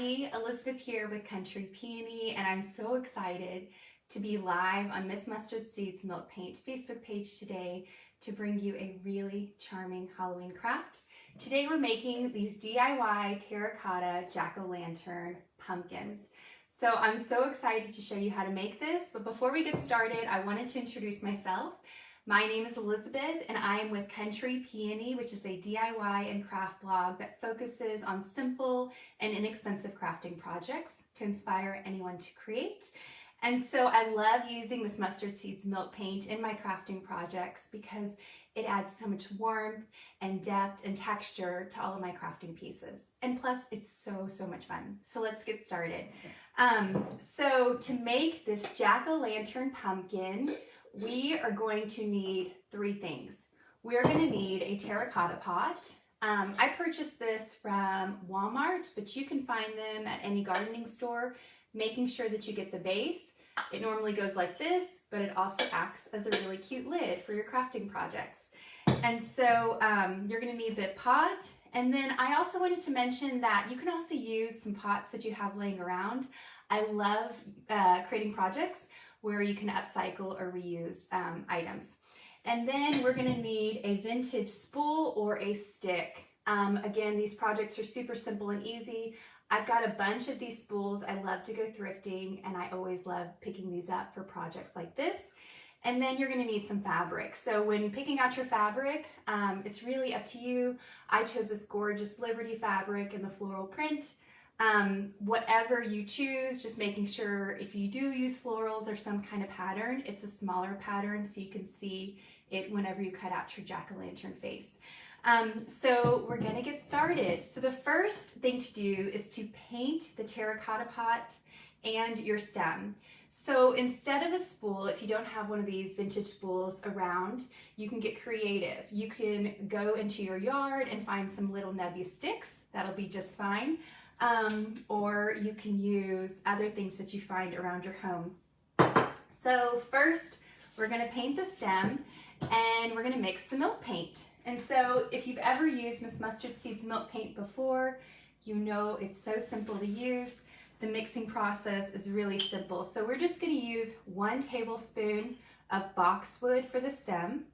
everybody, Elizabeth here with Country Peony, and I'm so excited to be live on Miss Mustard Seeds Milk Paint Facebook page today to bring you a really charming Halloween craft. Today we're making these DIY terracotta jack-o'-lantern pumpkins. So I'm so excited to show you how to make this, but before we get started, I wanted to introduce myself. My name is Elizabeth and I am with Country Peony, which is a DIY and craft blog that focuses on simple and inexpensive crafting projects to inspire anyone to create. And so I love using this Mustard Seeds Milk Paint in my crafting projects because it adds so much warmth and depth and texture to all of my crafting pieces. And plus it's so much fun. So let's get started. So to make this jack-o'-lantern pumpkin, we are going to need three things. We're going to need a terracotta pot. I purchased this from Walmart, but you can find them at any gardening store, making sure that you get the base. It normally goes like this, but it also acts as a really cute lid for your crafting projects. And so you're going to need the pot. And then I also wanted to mention that you can also use some pots that you have laying around. I love creating projects where you can upcycle or reuse items. And then we're going to need a vintage spool or a stick. Again, these projects are super simple and easy. I've got a bunch of these spools. I love to go thrifting and I always love picking these up for projects like this. And then you're going to need some fabric. So when picking out your fabric, it's really up to you. I chose this gorgeous Liberty fabric in the floral print. Whatever you choose, just making sure if you do use florals or some kind of pattern, it's a smaller pattern so you can see it whenever you cut out your jack-o'-lantern face. So we're gonna get started. So the first thing to do is to paint the terracotta pot and your stem. So instead of a spool, if you don't have one of these vintage spools around, you can get creative. You can go into your yard and find some little nubby sticks. That'll be just fine. Or you can use other things that you find around your home. So first, we're going to paint the stem and we're going to mix the milk paint. And so if you've ever used Miss Mustard Seeds Milk Paint before, you know it's so simple to use. The mixing process is really simple. So we're just going to use 1 tablespoon of boxwood for the stem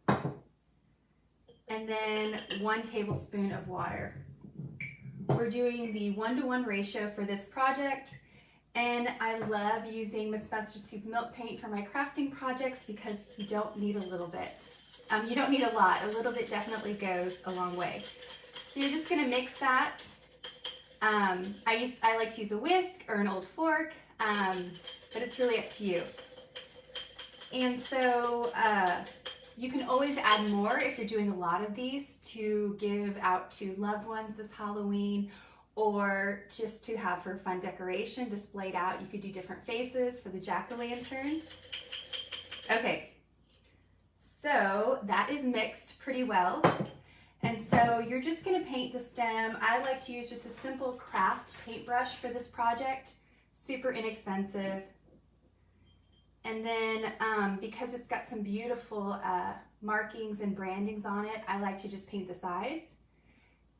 and then 1 tablespoon of water. We're doing the 1-to-1 ratio for this project, and I love using Miss Mustard Seeds Milk Paint for my crafting projects because you don't need a little bit. You don't need a lot. A little bit definitely goes a long way. So you're just going to mix that. I like to use a whisk or an old fork, but it's really up to you. And so you can always add more if you're doing a lot of these to give out to loved ones this Halloween or just to have for fun decoration displayed out. You could do different faces for the jack-o'-lantern. Okay, so that is mixed pretty well. And so you're just going to paint the stem. I like to use just a simple craft paintbrush for this project, super inexpensive. And then because it's got some beautiful markings and brandings on it, I like to just paint the sides.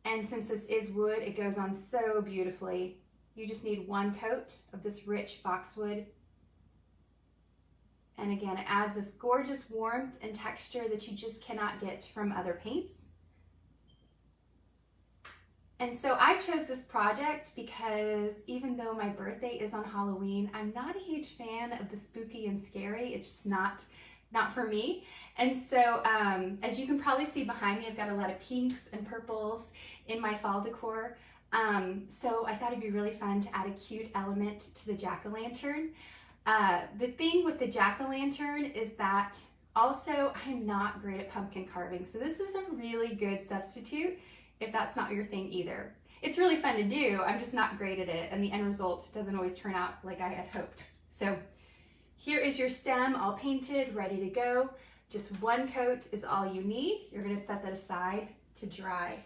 And since this is wood, it goes on so beautifully. You just need 1 coat of this rich boxwood. And again, it adds this gorgeous warmth and texture that you just cannot get from other paints. And so I chose this project because even though my birthday is on Halloween, I'm not a huge fan of the spooky and scary. It's just not for me. And so as you can probably see behind me, I've got a lot of pinks and purples in my fall decor. So I thought it'd be really fun to add a cute element to the jack-o'-lantern. The thing with the jack-o'-lantern is that also I'm not great at pumpkin carving. So this is a really good substitute if that's not your thing either. It's really fun to do, I'm just not great at it, and the end result doesn't always turn out like I had hoped. So here is your stem all painted, ready to go. Just 1 coat is all you need. You're going to set that aside to dry.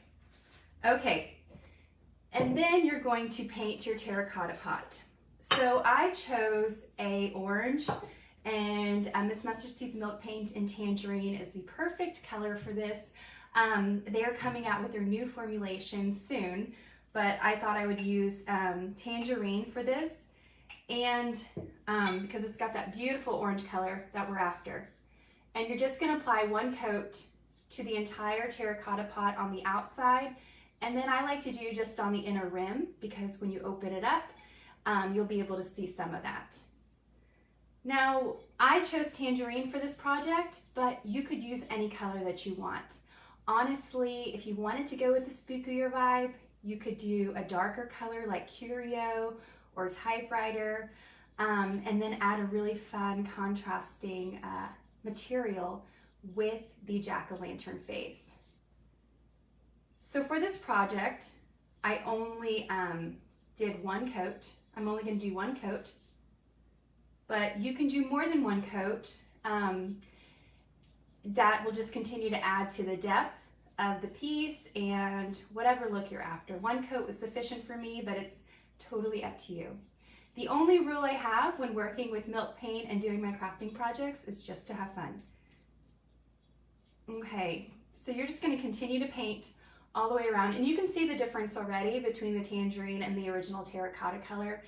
Okay, and then you're going to paint your terracotta pot. So I chose a orange, and Miss Mustard Seeds Milk Paint in Tangerine is the perfect color for this. They are coming out with their new formulation soon, but I thought I would use Tangerine for this, and because it's got that beautiful orange color that we're after. And you're just gonna apply one coat to the entire terracotta pot on the outside, and then I like to do just on the inner rim, because when you open it up, you'll be able to see some of that. Now, I chose Tangerine for this project, but you could use any color that you want. Honestly, if you wanted to go with the spookier vibe, you could do a darker color like Curio or Typewriter, and then add a really fun contrasting material with the jack-o'-lantern face. So for this project, I only did one coat. I'm only going to do one coat, but you can do more than one coat. That will just continue to add to the depth of the piece and whatever look you're after. One coat was sufficient for me, but it's totally up to you. The only rule I have when working with milk paint and doing my crafting projects is just to have fun. Okay, so you're just going to continue to paint all the way around, and you can see the difference already between the Tangerine and the original terracotta color.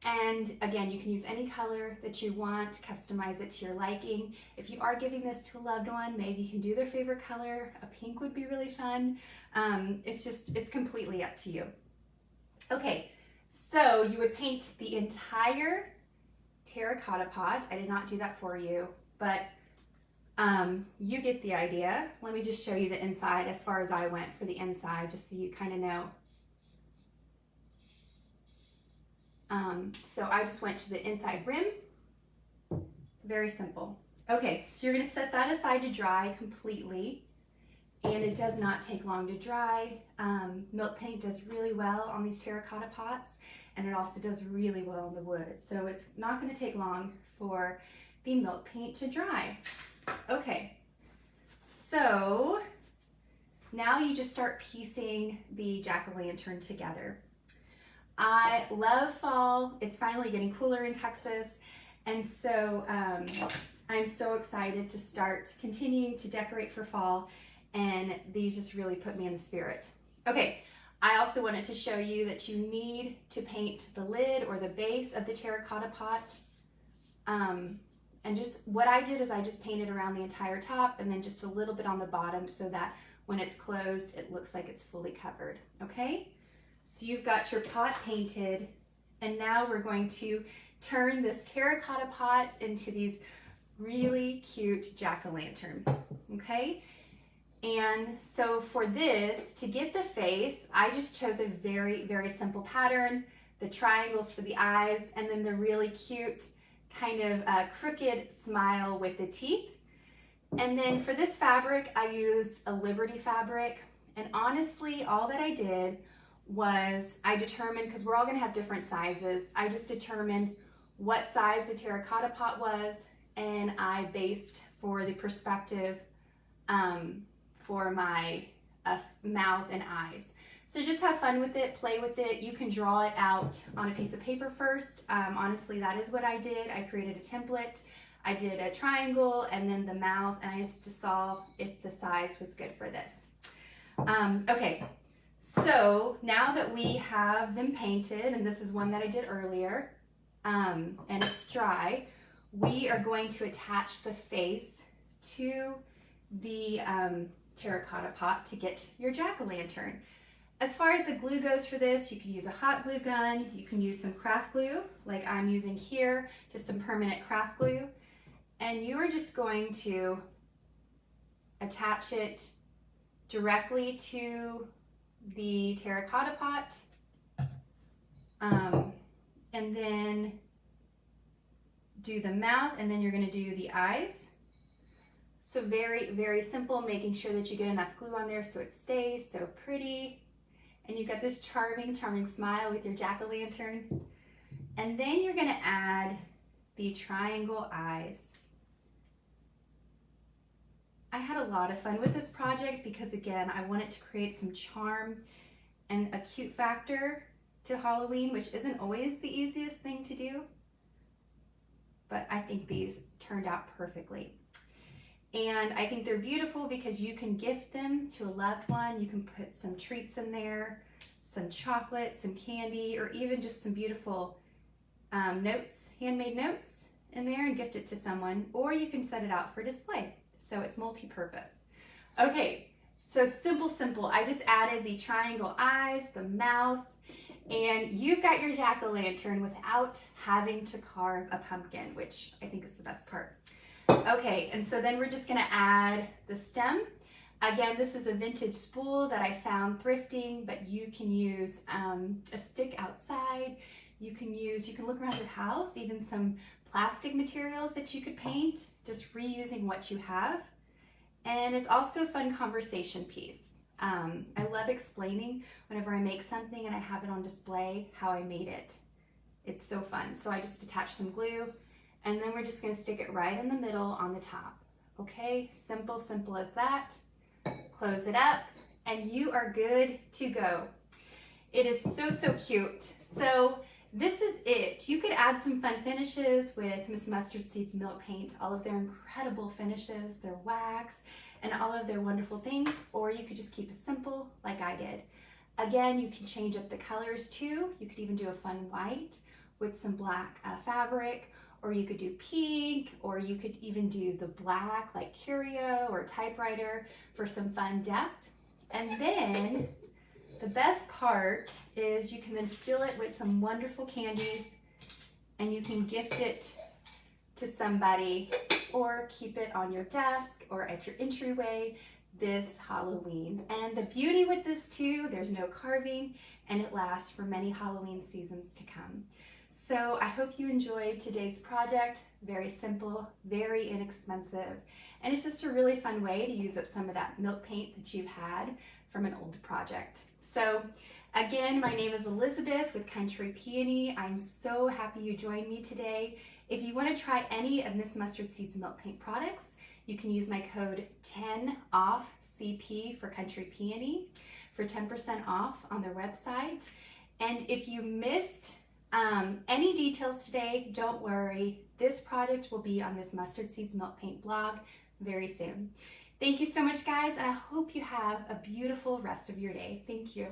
And again, you can use any color that you want, customize it to your liking. If you are giving this to a loved one, maybe you can do their favorite color. A pink would be really fun. It's completely up to you. Okay, so you would paint the entire terracotta pot. I did not do that for you, but you get the idea. Let me just show you the inside as far as I went for the inside, just so you kind of know. So I just went to the inside rim. Very simple. Okay, so you're going to set that aside to dry completely, and it does not take long to dry. Milk paint does really well on these terracotta pots, and it also does really well on the wood. So it's not going to take long for the milk paint to dry. Okay, so now you just start piecing the jack-o'-lantern together. I love fall. It's finally getting cooler in Texas, and so I'm so excited to start continuing to decorate for fall, and these just really put me in the spirit. Okay, I also wanted to show you that you need to paint the lid or the base of the terracotta pot. And just what I did is I just painted around the entire top and then just a little bit on the bottom, so that when it's closed, it looks like it's fully covered. Okay? So you've got your pot painted, and now we're going to turn this terracotta pot into these really cute jack-o'-lantern, okay? And so for this, to get the face, I just chose a very, very simple pattern, the triangles for the eyes, and then the really cute kind of crooked smile with the teeth. And then for this fabric, I used a Liberty fabric, and honestly, all that I did was I determined, because we're all going to have different sizes, I just determined what size the terracotta pot was, and I based for the perspective for my mouth and eyes. So just have fun with it, play with it. You can draw it out on a piece of paper first. Honestly, that is what I did. I created a template. I did a triangle and then the mouth, and I just saw if the size was good for this. Okay. So now that we have them painted, and this is one that I did earlier, and it's dry, we are going to attach the face to the terracotta pot to get your jack-o'-lantern. As far as the glue goes for this, you can use a hot glue gun, you can use some craft glue, like I'm using here, just some permanent craft glue, and you are just going to attach it directly to the terracotta pot, and then do the mouth, and then you're going to do the eyes. So very, very simple, making sure that you get enough glue on there so it stays so pretty. And you've got this charming, charming smile with your jack-o'-lantern. And then you're going to add the triangle eyes. I had a lot of fun with this project because, again, I wanted to create some charm and a cute factor to Halloween, which isn't always the easiest thing to do. But I think these turned out perfectly. And I think they're beautiful because you can gift them to a loved one. You can put some treats in there. some chocolate, some candy, or even just some beautiful notes, handmade notes in there and gift it to someone, or you can set it out for display. So it's multi-purpose. Okay, so simple. I just added the triangle eyes, the mouth, and you've got your jack-o'-lantern without having to carve a pumpkin, which I think is the best part. Okay, and so then we're just gonna add the stem. Again, this is a vintage spool that I found thrifting, but you can use a stick outside. You can look around your house, even some plastic materials that you could paint, just reusing what you have. And it's also a fun conversation piece. I love explaining whenever I make something and I have it on display how I made it. It's so fun. So I just attach some glue, and then we're just gonna stick it right in the middle on the top. Okay, simple as that. Close it up, and you are good to go. It is so cute. So this is it. You could add some fun finishes with Miss Mustard Seeds Milk Paint, all of their incredible finishes, their wax, and all of their wonderful things, or you could just keep it simple like I did. Again, you can change up the colors too. You could even do a fun white with some black fabric, or you could do pink, or you could even do the black like curio or typewriter for some fun depth. And then the best part is you can then fill it with some wonderful candies, and you can gift it to somebody or keep it on your desk or at your entryway this Halloween. And the beauty with this too, there's no carving, and it lasts for many Halloween seasons to come. So I hope you enjoyed today's project. Very simple, very inexpensive, and it's just a really fun way to use up some of that milk paint that you've had from an old project. So again, my name is Elizabeth with Country Peony. I'm so happy you joined me today. If you want to try any of Miss Mustard Seeds Milk Paint products, you can use my code 10OFFCP for Country Peony for 10% off on their website. And if you missed any details today, don't worry. This project will be on Miss Mustard Seeds Milk Paint blog very soon. Thank you so much, guys, and I hope you have a beautiful rest of your day. Thank you.